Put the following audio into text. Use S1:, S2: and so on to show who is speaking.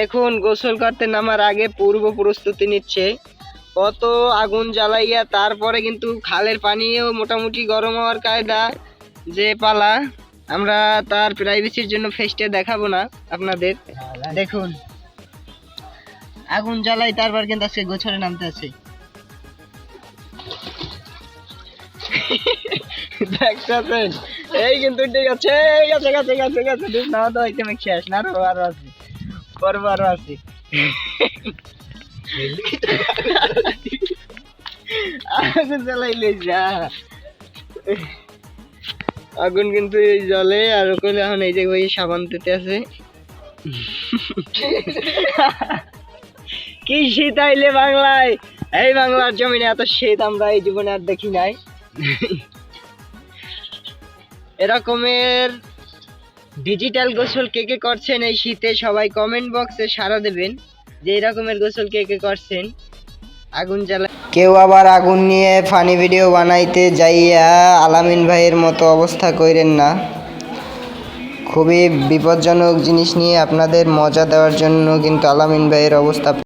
S1: দেখুন গোসল করতে নামার আগে পূর্ব প্রস্তুতি নিচ্ছে, কত আগুন জ্বালাইয়া তারপরে কিন্তু খালের পানিও মোটামুটি গরম হওয়ার কায়দা যে পালা। আমরা তার প্রাইভেসির জন্য ফেসটা দেখাবো না আপনাদের। দেখুন আগুন জ্বালাই তারপর কিন্তু আজকে গোছলে নামতে আছে। দেখতেছেন এই কিন্তু ঠিক আছে, গেছে গেছে গেছে গেছে নাও তো হইতে মেক শেষ না, আরো আছে পর্ব আরো আছে। আগুন জ্বালাইলে যা আগুন কিন্তু এই জলে আর কইলে এখন এই যে ওই সাবান দিতে আছে। কি শীত আইলে বাংলায়, এই বাংলার জমিনে এত শীত আমরা এই জীবনে আর দেখি নাই। এরকমের ডিজিটাল গোসল কে কে করছেন এই শীতে সবাই কমেন্ট বক্সে সাড়া দেবেন যে এরকমের গোসল কে কে করছেন। আগুন জ্বালা, কেউ আবার আগুন নিয়ে ফানি ভিডিও বানাইতে যাইয়া আলামিন ভাইয়ের মতো অবস্থা কইরেন না। খুবই বিপজ্জনক জিনিস নিয়ে আপনাদের মজা দেওয়ার জন্য কিন্তু আলামিন ভাইয়ের অবস্থা